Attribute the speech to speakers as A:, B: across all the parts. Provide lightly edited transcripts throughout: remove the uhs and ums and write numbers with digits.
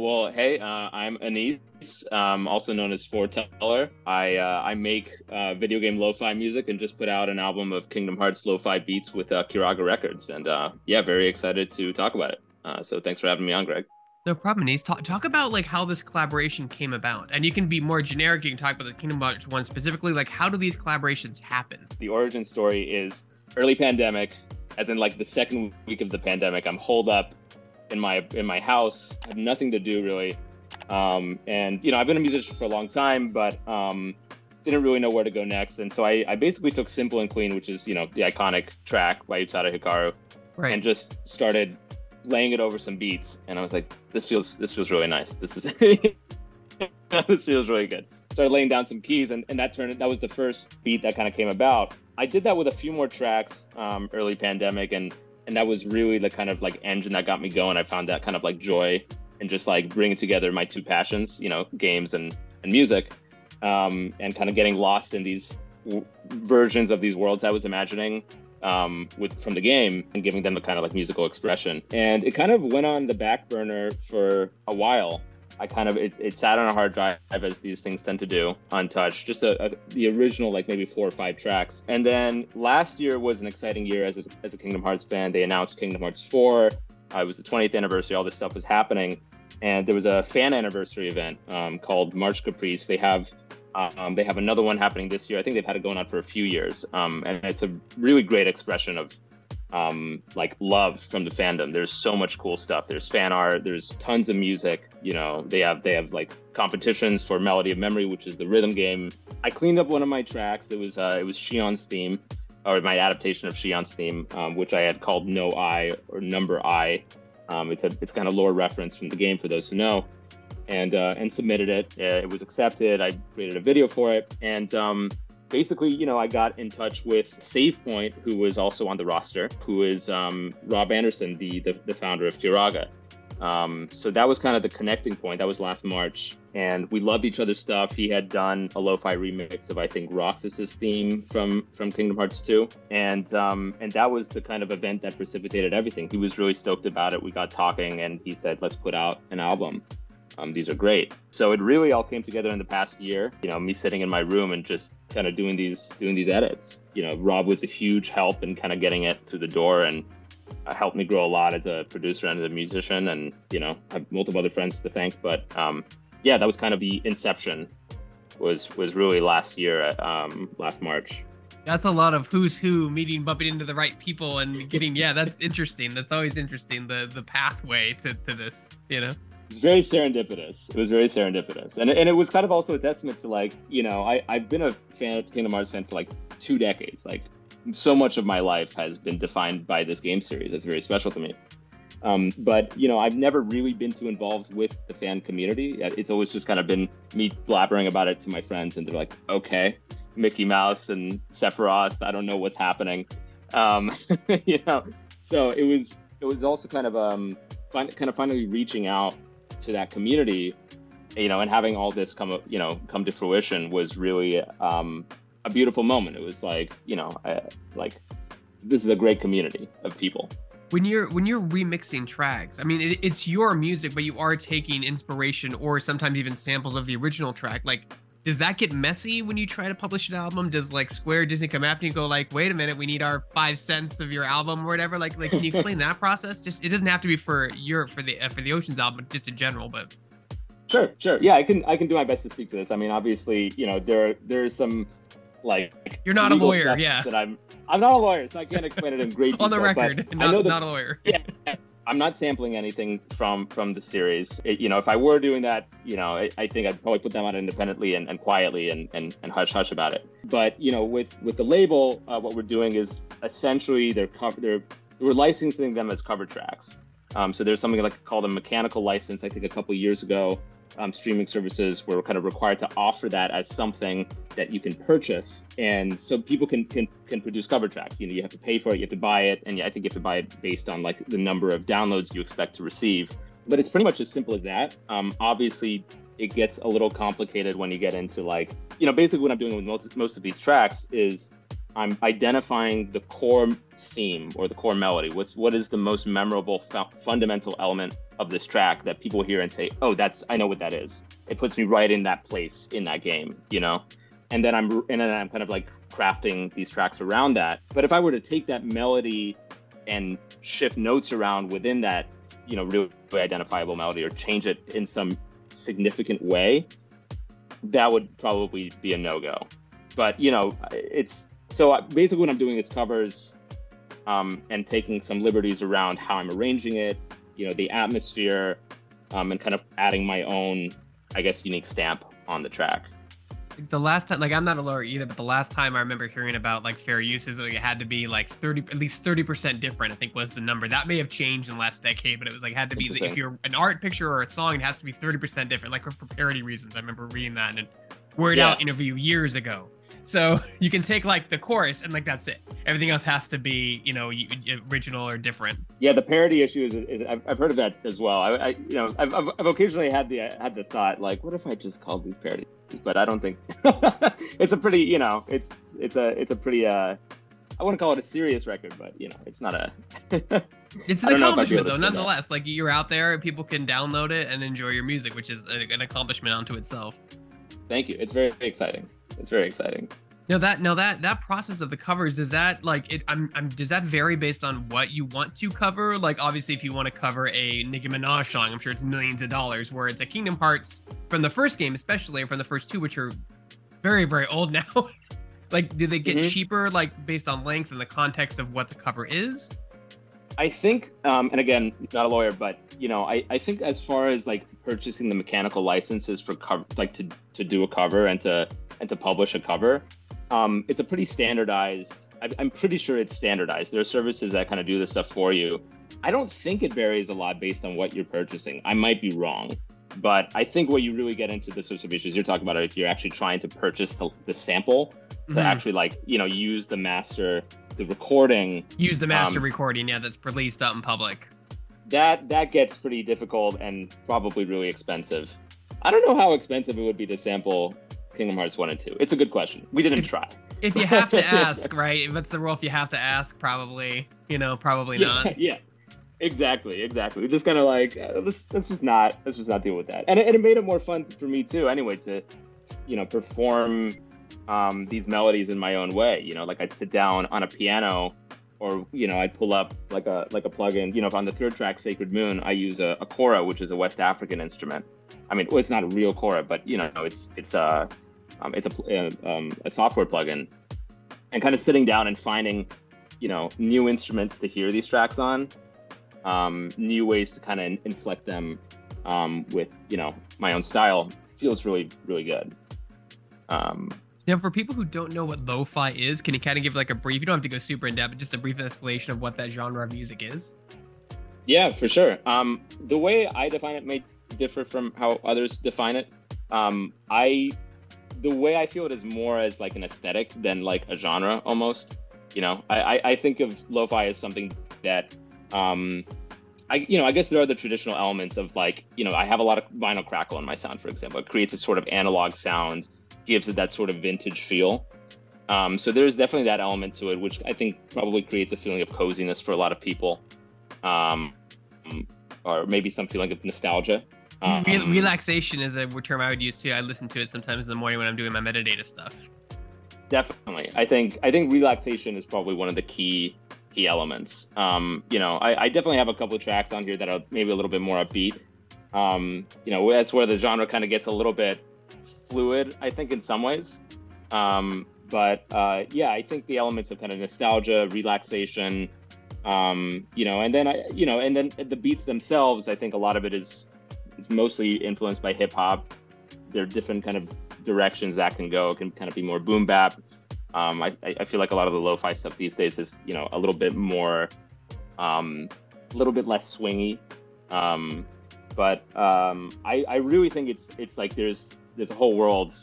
A: Well, hey, I'm Anis, also known as Forteller. I make video game lo-fi music and just put out an album of Kingdom Hearts lo-fi beats with Kiraga Records, and yeah, very excited to talk about it. So thanks for having me on, Greg.
B: No problem, Ace. Talk about like how this collaboration came about, and you can be more generic. You can talk about the Kingdom Hearts one specifically. Like, how do these collaborations happen?
A: The origin story is early pandemic, as in like the second week of the pandemic. I'm holed up in my house, have nothing to do really, and I've been a musician for a long time, but didn't really know where to go next, and so I basically took Simple and Clean, which is the iconic track by Utada Hikaru,
B: Right.
A: and just started laying it over some beats, and I was like, this feels really nice. This is this feels really good. Started laying down some keys, and that was the first beat that kind of came about. I did that with a few more tracks early pandemic, and that was really the kind of like engine that got me going. I found that kind of like joy and just like bringing together my two passions, games and music, and kind of getting lost in these versions of these worlds I was imagining from the game and giving them a kind of like musical expression. And it kind of went on the back burner for a while. It sat on a hard drive, as these things tend to do, untouched, just the original like maybe 4 or 5 tracks. And then last year was an exciting year as a Kingdom Hearts fan. They announced Kingdom Hearts 4. It was the 20th anniversary. All this stuff was happening, and there was a fan anniversary event called March Caprice. They have another one happening this year. I think they've had it going on for a few years, and it's a really great expression of like love from the fandom. There's so much cool stuff. There's fan art, there's tons of music. They have like competitions for Melody of Memory, which is the rhythm game. I cleaned up one of my tracks. It was Shion's theme, or my adaptation of Shion's theme, which I had called No I, or Number I. It's kind of lore reference from the game for those who know, and submitted it. It was accepted. I created a video for it, and basically, I got in touch with SavePoint, who was also on the roster, who is Rob Anderson, the founder of Kiraga. So that was kind of the connecting point. That was last March, and we loved each other's stuff. He had done a lo-fi remix of, I think, Roxas's theme from Kingdom Hearts 2, and that was the kind of event that precipitated everything. He was really stoked about it. We got talking, and he said, "Let's put out an album. These are great." So it really all came together in the past year. Me sitting in my room and just kind of doing these edits. Rob was a huge help in kind of getting it through the door, and helped me grow a lot as a producer and as a musician. And I have multiple other friends to thank. But yeah, that was kind of the inception. Was really last year, last March.
B: That's a lot of who's who meeting, bumping into the right people, and getting. Yeah, that's interesting. That's always interesting. The pathway to this.
A: It's very serendipitous. It was very serendipitous. And it was kind of also a testament to like, I've been a Kingdom Hearts fan for like 2 decades. Like, so much of my life has been defined by this game series. It's very special to me. But I've never really been too involved with the fan community. It's always just kind of been me blabbering about it to my friends, and they're like, okay, Mickey Mouse and Sephiroth, I don't know what's happening. So it was also kind of finally reaching out to that community, and having all this come to fruition was really a beautiful moment. It was like, this is a great community of people.
B: When you're remixing tracks, I mean, it's your music, but you are taking inspiration or sometimes even samples of the original track. Like, does that get messy when you try to publish an album? Does like Square Disney come after you and go like, wait a minute, we need our 5 cents of your album or whatever? Like can you explain that process? Just, it doesn't have to be for the Oceans album, just in general, but.
A: Sure. Yeah, I can do my best to speak to this. I mean, obviously, there's some like,
B: you're not a lawyer, yeah.
A: That I'm not a lawyer, so I can't explain it in great detail.
B: On the record, not a lawyer.
A: Yeah. I'm not sampling anything from the series. If I were doing that, I think I'd probably put them out independently and quietly and hush hush about it. But with the label, what we're doing is essentially we're licensing them as cover tracks. So there's something like called a mechanical license. I think a couple of years ago, streaming services were kind of required to offer that as something that you can purchase, and so people can produce cover tracks. You have to pay for it, you have to buy it, and I think you have to buy it based on like the number of downloads you expect to receive. But it's pretty much as simple as that. Obviously, it gets a little complicated when you get into like, basically what I'm doing with most of these tracks is I'm identifying the core theme or the core melody? What is the most memorable fundamental element of this track that people hear and say, oh, I know what that is. It puts me right in that place in that game, you know? And then I'm kind of like crafting these tracks around that. But if I were to take that melody and shift notes around within that, you know, really identifiable melody, or change it in some significant way, that would probably be a no-go. But, you know, basically what I'm doing is covers and taking some liberties around how I'm arranging it, you know, the atmosphere, and kind of adding my own, I guess, unique stamp on the track.
B: The last time, like, I'm not a lawyer either, but the last time I remember hearing about like fair use is like it had to be like at least 30% different, I think was the number. That may have changed in the last decade, but it was like had to be, if you're an art picture or a song, it has to be 30% different, like for parody reasons. I remember reading that in a Word Out interview years ago. So you can take like the chorus and like that's it. Everything else has to be, you know, original or different.
A: Yeah, the parody issue is I've heard of that as well. I've occasionally had the thought, like, what if I just called these parodies? But I don't think it's a pretty, you know, it's a pretty I wouldn't call it a serious record, but you know, it's not a
B: it's an accomplishment though, nonetheless. Like, you're out there, people can download it and enjoy your music, which is an accomplishment unto itself.
A: Thank you. It's very exciting. It's very exciting.
B: Now that process of the covers, does that does that vary based on what you want to cover? Like, obviously, if you want to cover a Nicki Minaj song, I'm sure it's millions of dollars. Where it's a Kingdom Hearts from the first game, especially from the first two, which are very, very old now. Like, do they get cheaper, like based on length and the context of what the cover is?
A: I think, and again, not a lawyer, but you know, I think as far as like purchasing the mechanical licenses for like to do a cover and to publish a cover, it's a pretty standardized. I'm pretty sure it's standardized. There are services that kind of do this stuff for you. I don't think it varies a lot based on what you're purchasing. I might be wrong, but I think what you really get into the sorts of issues you're talking about, if you're actually trying to purchase the sample to actually, like, you know, use the master, the recording.
B: Use the master recording, yeah, that's released out in public.
A: That gets pretty difficult and probably really expensive. I don't know how expensive it would be to sample Kingdom Hearts 1 and 2. It's a good question. We didn't try.
B: If you have to ask, right? What's the rule if you have to ask? Probably, you know, probably not.
A: Yeah, exactly. We're just kind of like, let's just not deal with that. And it made it more fun for me too, anyway, to, you know, perform these melodies in my own way. You know, like I'd sit down on a piano, or, you know, I'd pull up like a plugin. You know, if on the third track, Sacred Moon, I use a kora, which is a West African instrument. I mean, well, it's not a real kora, but you know, it's a software plugin, and kind of sitting down and finding, you know, new instruments to hear these tracks on, new ways to kind of inflect them with, you know, my own style feels really, really good.
B: Now, for people who don't know what lo-fi is, can you kind of give like a brief, you don't have to go super in depth, but just a brief explanation of what that genre of music is?
A: Yeah, for sure. The way I define it may differ from how others define it. The way I feel it is more as like an aesthetic than like a genre almost. You know, I think of lo-fi as something that, I guess there are the traditional elements of, like, you know, I have a lot of vinyl crackle in my sound, for example. It creates a sort of analog sound, gives it that sort of vintage feel. So there's definitely that element to it, which I think probably creates a feeling of coziness for a lot of people, or maybe some feeling of nostalgia.
B: Relaxation is a term I would use too. I listen to it sometimes in the morning when I'm doing my meditative stuff.
A: Definitely. I think relaxation is probably one of the key elements. You know, I definitely have a couple of tracks on here that are maybe a little bit more upbeat. You know, that's where the genre kind of gets a little bit fluid, I think, in some ways. But yeah, I think the elements of kind of nostalgia, relaxation, you know, and then and then the beats themselves, I think a lot of it is mostly influenced by hip hop. There are different kind of directions that can go. It can kind of be more boom bap. I feel like a lot of the lo-fi stuff these days is, you know, a little bit more, a little bit less swingy. But I really think it's like there's a whole world,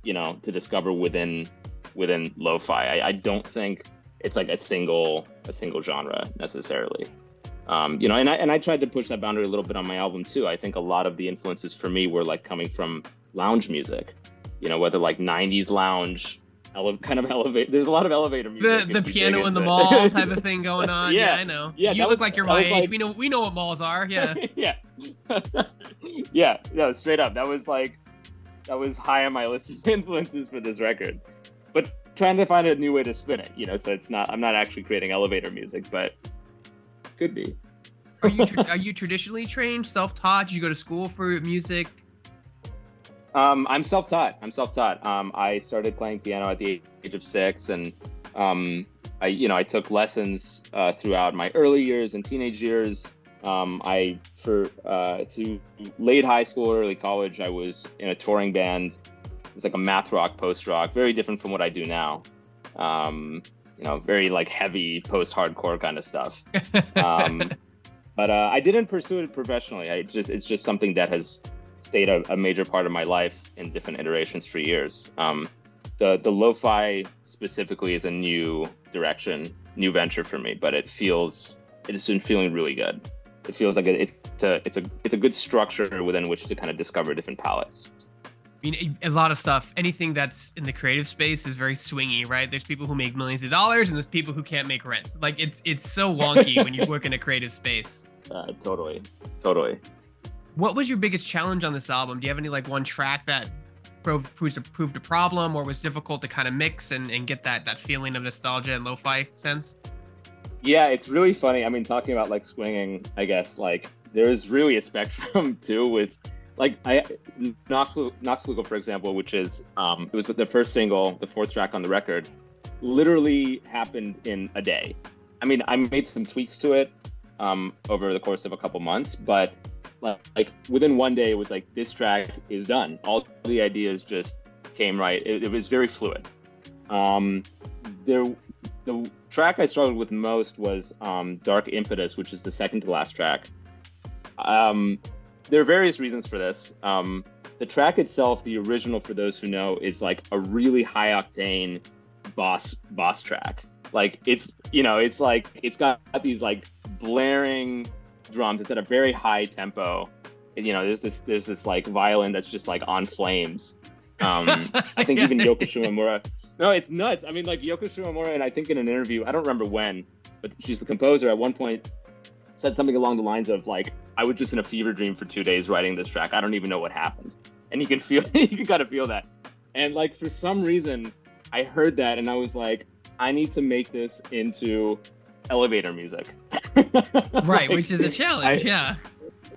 A: you know, to discover within lo-fi. I don't think it's like a single genre necessarily. You know, and I tried to push that boundary a little bit on my album too. I think a lot of the influences for me were like coming from lounge music, you know, whether like 90s lounge kind of elevate. There's a lot of elevator music.
B: The
A: if you
B: piano
A: dig
B: in the
A: into
B: mall
A: it.
B: type of thing going on.
A: Yeah,
B: I know.
A: yeah.
B: You look like you're
A: that
B: my
A: was
B: age.
A: like,
B: We know what malls are. Yeah.
A: yeah, yeah, no, straight up. That was high on my list of influences for this record. But trying to find a new way to spin it, so I'm not actually creating elevator music, but could be.
B: Are you traditionally trained, self-taught? Did you go to school for music?
A: I'm self-taught. I started playing piano at the age of 6, and I took lessons throughout my early years and teenage years. To late high school, early college, I was in a touring band. It was like a math rock, post rock, very different from what I do now. Very like heavy post-hardcore kind of stuff. But I didn't pursue it professionally. It's just something that has stayed a major part of my life in different iterations for years. The lo-fi specifically is a new direction, new venture for me, but it has been feeling really good. It feels like it's a good structure within which to kind of discover different palettes.
B: I mean, a lot of stuff, anything that's in the creative space is very swingy, right? There's people who make millions of dollars and there's people who can't make rent. Like it's so wonky when you work in a creative space.
A: Totally.
B: What was your biggest challenge on this album? Do you have any like one track that proved a problem or was difficult to kind of mix and get that feeling of nostalgia and lo-fi sense?
A: Yeah, it's really funny. I mean, talking about like swinging, I guess like there's really a spectrum too with like Noxflugel, for example, which is it was the first single, the 4th track on the record, literally happened in a day. I mean, I made some tweaks to it over the course of a couple months, but like within one day, it was like, this track is done. All the ideas just came right. It was very fluid. The track I struggled with most was Dark Impetus, which is the second to last track. There are various reasons for this. The track itself, the original, for those who know, is like a really high octane boss track. Like it's like it's got these like blaring drums. It's at a very high tempo. There's this like violin that's just like on flames. I think even Yoko Shimomura. No, it's nuts. I mean, like Yoko Shimomura, and I think in an interview, I don't remember when, but she's the composer, at one point said something along the lines of like, I was just in a fever dream for 2 days writing this track. I don't even know what happened. And you can kind of feel that. And like, for some reason, I heard that and I was like, I need to make this into elevator music.
B: Right, which is a challenge, yeah.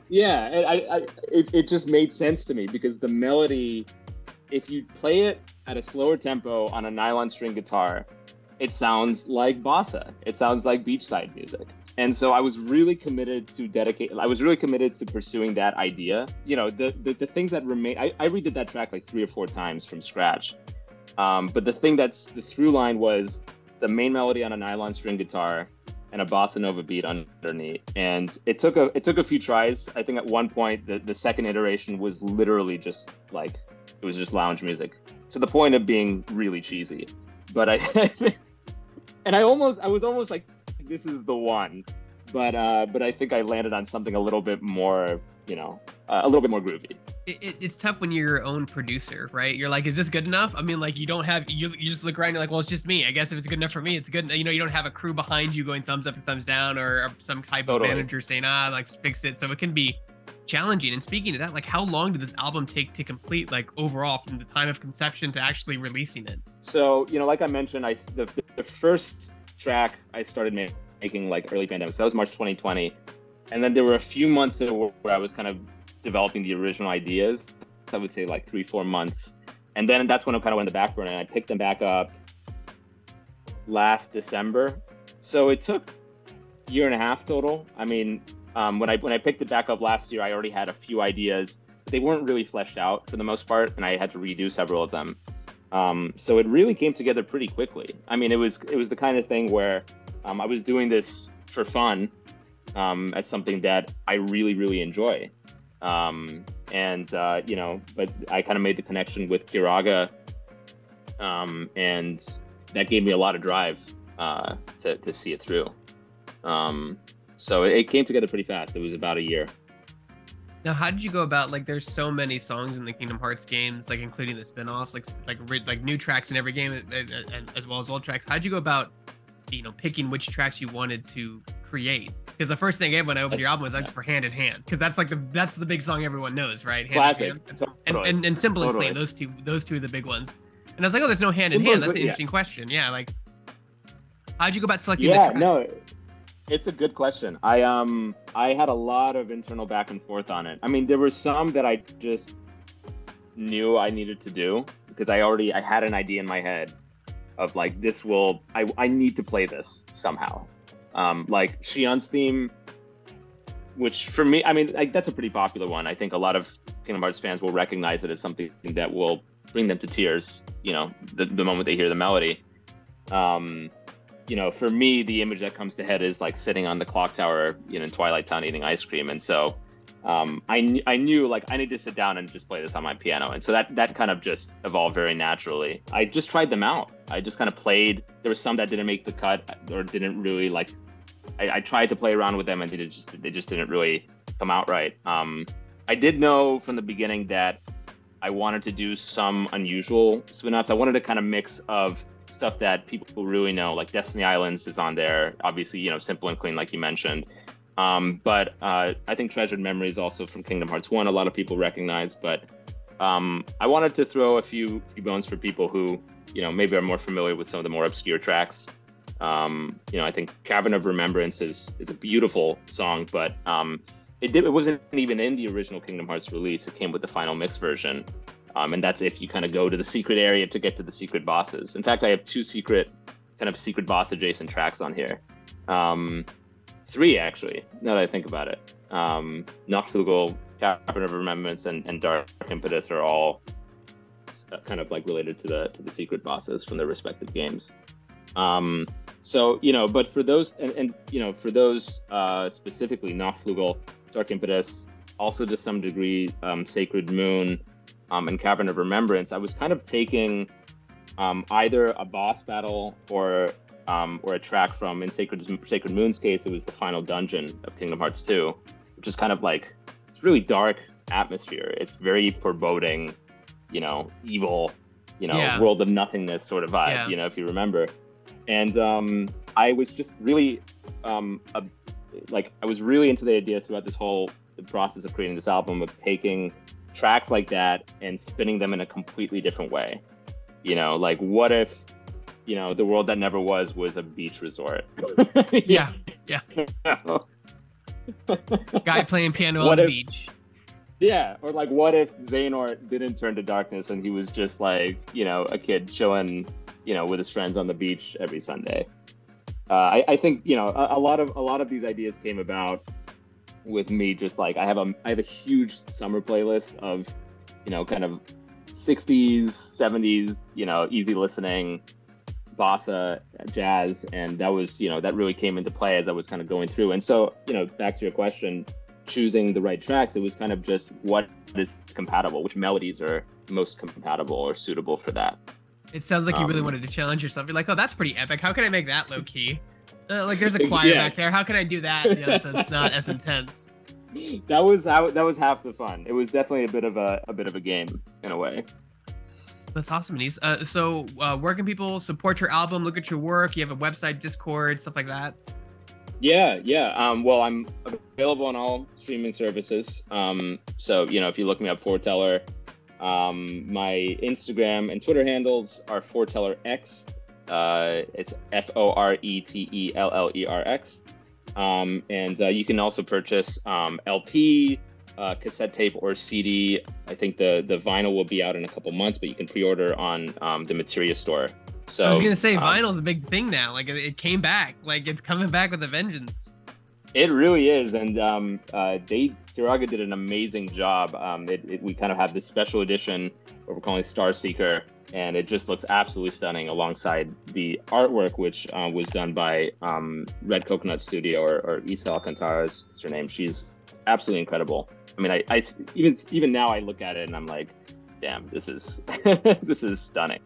A: Yeah, and it just made sense to me because the melody, if you play it at a slower tempo on a nylon string guitar, it sounds like bossa. It sounds like beachside music. And so I was really committed to pursuing that idea. The things that remain, I redid that track like 3 or 4 times from scratch. But the thing that's the through line was the main melody on a nylon string guitar and a bossa nova beat underneath. And it took a few tries. I think at one point, the second iteration was literally just like, it was just lounge music to the point of being really cheesy. But I was almost like, this is the one, but I think I landed on something a little bit more, a little bit more groovy.
B: It's tough when you're your own producer, right? You're like, is this good enough? I mean, like you just look around and you're like, well, it's just me. I guess if it's good enough for me, it's good. You don't have a crew behind you going thumbs up or thumbs down or some type of manager saying, like fix it. So it can be challenging. And speaking of that, like how long did this album take to complete, like overall from the time of conception to actually releasing it?
A: So, like I mentioned, the first track I started making like early pandemic. So that was March 2020. And then there were a few months where I was kind of developing the original ideas. I would say like 3-4 months. And then that's when I kind of went in the back burner and I picked them back up last December. So it took a year and a half total. I mean, when I picked it back up last year, I already had a few ideas. But they weren't really fleshed out for the most part, and I had to redo several of them. So it really came together pretty quickly. I mean, it was the kind of thing where I was doing this for fun, as something that I really, really enjoy. But I kind of made the connection with Kiraga, and that gave me a lot of drive to see it through. So it came together pretty fast. It was about a year.
B: Now, how did you go about, like, there's so many songs in the Kingdom Hearts games, like including the spin-offs, like new tracks in every game, and as well as old tracks. How'd you go about, picking which tracks you wanted to create? Because the first thing I did when I opened your album was for Hand in Hand, because that's the big song everyone knows, right? Hand
A: Classic.
B: in Hand. And Simple and Clean, those two are the big ones. And I was like, oh, there's no Hand in Hand. That's an interesting question. Yeah, like, how'd you go about selecting the tracks?
A: No, it's a good question. I had a lot of internal back and forth on it. I mean, there were some that I just knew I needed to do because I had an idea in my head of like, I need to play this somehow. Like Shion's theme, which for me, I mean, like, that's a pretty popular one. I think a lot of Kingdom Hearts fans will recognize it as something that will bring them to tears, the moment they hear the melody. For me, the image that comes to head is like sitting on the clock tower, in Twilight Town eating ice cream. And so I knew like I need to sit down and just play this on my piano. And so that kind of just evolved very naturally. I just tried them out. I just kind of played. There were some that didn't make the cut or didn't really like. I tried to play around with them and they just didn't really come out right. I did know from the beginning that I wanted to do some unusual spin-offs. I wanted a kind of mix of stuff that people really know, like Destiny Islands is on there. Obviously, Simple and Clean, like you mentioned. But I think Treasured Memories also from Kingdom Hearts 1, a lot of people recognize. But I wanted to throw a few bones for people who, maybe are more familiar with some of the more obscure tracks. I think Cavern of Remembrance is a beautiful song, but it wasn't even in the original Kingdom Hearts release. It came with the final mix version. And that's if you kind of go to the secret area to get to the secret bosses. In fact, I have two secret boss adjacent tracks on here. Three, actually, now that I think about it. Nachtflugel, Cavern of Remembrance, and Dark Impetus are all kind of like related to the secret bosses from their respective games. But for those, for those specifically, Nachtflugel, Dark Impetus, also to some degree, Sacred Moon, and Cavern of Remembrance, I was kind of taking either a boss battle or a track from, in Sacred Moon's case, it was the final dungeon of Kingdom Hearts 2, which is kind of like, it's really dark atmosphere. It's very foreboding, evil, world of nothingness sort of vibe, if you remember. And I was just really, I was really into the idea throughout the process of creating this album of taking tracks like that and spinning them in a completely different way. Like what if, the world that never was a beach resort?
B: Yeah. Guy playing piano on the beach.
A: Yeah, or like what if Xehanort didn't turn to darkness and he was just like, a kid chilling, with his friends on the beach every Sunday. I think, a lot of these ideas came about with me just like I have a huge summer playlist of kind of 60s 70s easy listening bossa jazz, and that was that really came into play as I was kind of going through. And so back to your question, choosing the right tracks, it was kind of just what is compatible, which melodies are most compatible or suitable for that.
B: It sounds like you really wanted to challenge yourself. You're like, oh, that's pretty epic, how can I make that low key? Like there's a choir back there. How can I do that? So it's not as intense.
A: That was half the fun. It was definitely a bit of a game in a way.
B: That's awesome, Denise. So where can people support your album? Look at your work. You have a website, Discord, stuff like that.
A: Yeah. Well, I'm available on all streaming services. So if you look me up, Forteller. My Instagram and Twitter handles are FortellerX. It's ForTellerX. And you can also purchase LP, cassette tape, or CD. I think the vinyl will be out in a couple months, but you can pre-order on the Materia store. So
B: I was gonna say vinyl's a big thing now. Like it came back. Like it's coming back with a vengeance.
A: It really is, and Kiraga did an amazing job. We kind of have this special edition, what we're calling Star Seeker, and it just looks absolutely stunning alongside the artwork, which was done by Red Coconut Studio, or Isa Alcantara is her name. She's absolutely incredible. I mean, I even now I look at it and I'm like, damn, this is this is stunning.